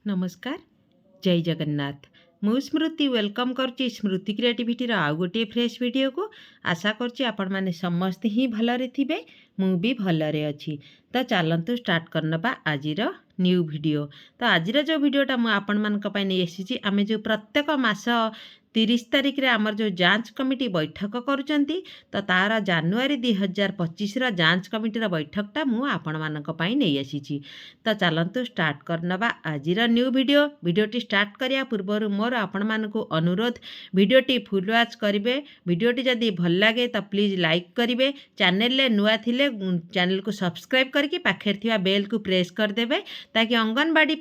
नमस्कार जय जगन्नाथ मु स्मृति वेलकम करुच्ची स्मृति क्रिएटिविटी आउ गोटे फ्रेश वीडियो को आशा करुच्ची आपण माने समस्ते ही भलरे थिबे मु भी भलरे अच्छी। तो चलतु स्टार्ट करनबा आजिर न्यू वीडियो। तो आजिर जो वीडियोटा मु आपण मानक पई नै एसिची आमे जो प्रत्येक मास 30 तारिख रे आमर जो जांच कमिटी बैठक करुचंती तो तार जानुआरी 2025 रा जांच कमिटी बैठकटा मु आपण मानक पई नै एसिची। तो चलतु स्टार्ट करनबा आजिर न्यू वीडियोटी स्टार्ट करिया पूर्व मोर आपण मानकु अनुरोध वीडियोटी फुल वॉच करिवे। वीडियोटी जदि भल लागे तो प्लीज लाइक करिवे। चैनल ले नुआ थिले चैनल को सब्सक्राइब करके पाखे थिबा बेल को प्रेस कर देबे ताकि अंगनवाड़ी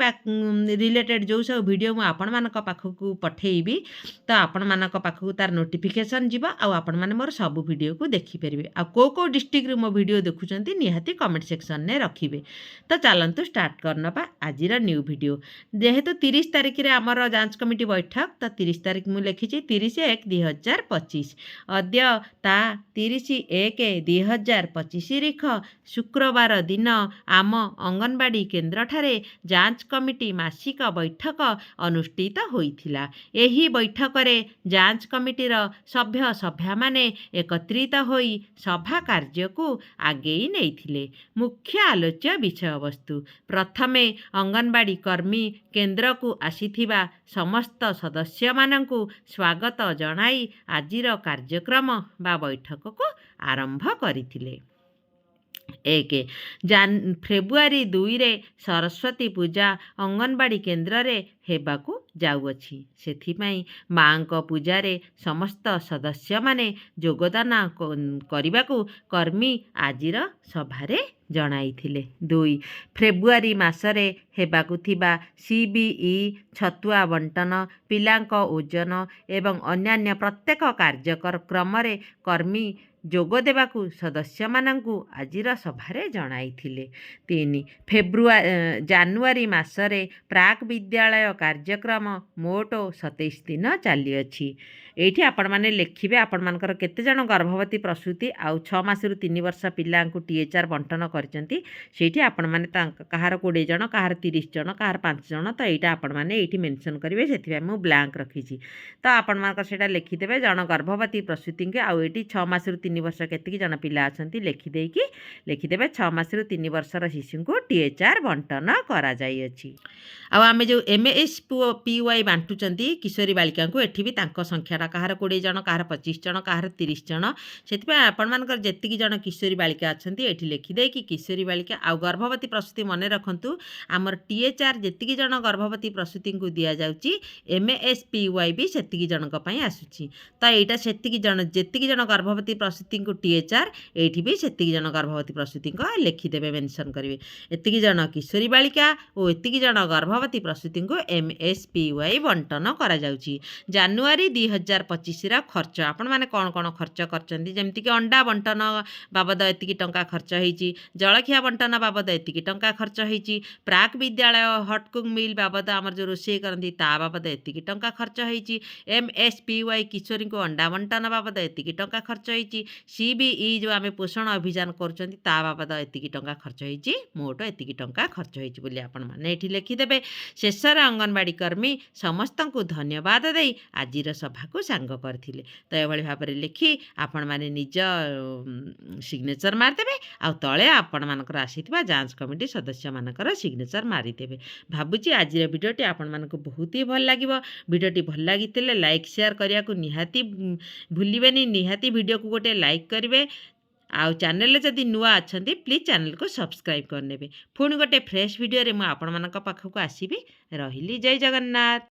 रिलेटेड जो सब वीडियो मु आपण मानक पाखकु पठेइबी तो आपण मानक पाखकु तार नोटिफिकेशन जीवा आउ आपण माने मोर सब वीडियो को देखि परिबे। आ को डिस्ट्रिक्ट रे मो वीडियो देखुचंती निहाती कमेंट सेक्शन ने रखिबे। तो चलंतु स्टार्ट करनबा आजिर न्यू वीडियो। जेहेतु 30 तारिख रे आमर जांच कमिटी बैठक तो 30 तारिख मु लिखिछि 30/1/2025 अद्य ता 30/1/2025 रिख शुक्रवार दिन आम अंगनवाड़ी केन्द्र ठारे जांच कमिटी मासिक बैठक अनुष्ठित होइथिला। एही बैठक रे जांच कमिटीर सभ्य सभ्या माने एकत्रित होई सभा कार्य को आगेई नैथिले। मुख्य आलोच्य विषय वस्तु प्रथमे अंगनवाड़ी कर्मी केन्द्र को आसीथिबा समस्त सदस्य मानंकु स्वागत जनाई आजिर कार्यक्रम बा बैठक को आरंभ करिथिले। 1 फेब्रुआरी 2 रे सरस्वती पूजा अंगनवाड़ी केन्द्र रे हेबाकू जाउअछि। सेथिपाई मांक पूजारे समस्त सदस्य माने योगदान करिबाकू कर्मी आजिर सभारे जणाइथिले। 2 फेब्रुआरी मासरे हेबाकू थिबा सीबीई छतुआ बंटन पिलांक ओजन एवं अन्यान्य प्रत्येक कार्यक्रम रे कर्मी जोग देबाकू सदस्य मानंकू आजिर सभारे जणाइथिले। 3 जानुआरी मासरे प्राक विद्यालय कार्यक्रम मोट 27 दिन चली अछि। एठी आपण माने लिखिबे आपण मानकर केते जण गर्भवती प्रसूति आउ 6 मास रु 3 वर्ष पिलांकू टीएचआर बंटन करचंती सेठी आपण माने कहार 20 जण कहार 30 जण कहार 5 जण तो एटा आपण माने एठी मेंशन करिवे। सेथिबे मु ब्लैंक रखिछि तो आपण मानकर सेटा लिखि देबे जण गर्भवती प्रसूति के आउ एठी 6 मास रु 3 वर्ष केते जण पिला अछंती लिखि देकी लिखि देबे 6 मास रु 3 वर्षर शिशु को टीएचआर बंटन करा जाई अछि। आउ आमे जो एमएसपीवाई बांटुचंती किशोरी बालिका को एठी भी तांको संख्याटा कहार 20 जण कहार 25 जण कहार 30 जण सेतिपा आपण मानकर जेतिकी जण किशोरी बालिका अछंती एठी लिखि दे कि किशोरी बालिका आउ गर्भवती प्रसूति मने रखंतु हमर टीएचआर जेतिकी जण गर्भवती प्रसूति को दिया जाउची एमएसपीवाई भी सेतिकी जण को पई आसुची। त एटा सेतिकी जण जेतिकी जण गर्भवती प्रसूति को टीएचआर एठी भी सेतिकी जण गर्भवती प्रसूति को लिखि देबे मेंशन करिवे। एतिकी जण किशोरी बालिका ओ एतिकी जण गर्भवती प्रसूति को एमएसपीवाई बंटन करा जाउची। जानुआरी 2025 रा खर्च आपण माने कोन कोन खर्च करचंती जेमति कि अंडा बंटन बाबद एतिकी टंका खर्च हेची, जलखिया बंटन बाबद एतिकी टंका खर्च हेची, प्राक विद्यालय हॉट कुक मिल बाबद आमर जो रोषे करंती ता बाबद एतिकी टंका खर्च हेची, एमएसपीवाई किशोरी को अंडा बंटन बाबद एतिकी टंका खर्च हेची, सीबीई जो आमे पोषण अभियान करचंती ता बाबद एतिकी टंका खर्च हेची, मोट एतिकी टंका खर्च हेची बोली आपण माने एठी लिखि देबे। शेषर अंगनवाड़ी कर्मी समस्त को धन्यवाद देई आजिर सभा को सांग करथिले। तो एभली भाबरे लिखि आपण माने निज सिग्नेचर मार देबे आ तळे आपण मानकर आसीथिबा जांच कमिटी सदस्य मानकर सिग्नेचर मारि देबे। भाबुची आजिर वीडियोटी आपण मानको बहुत ही भल लागिवो। वीडियोटी भल लागितिले लाइक शेयर करिया को निहाती भूलिबेनी। निहाती वीडियो को गोटे लाइक करिवे आउ चैनल जदि नुआ अच्छंती प्लीज चैनल को सब्सक्राइब करनेबे। पुणी गोटे फ्रेश वीडियो रे मु आपण मानक पाखकु आसीबी। रहिली जय जगन्नाथ।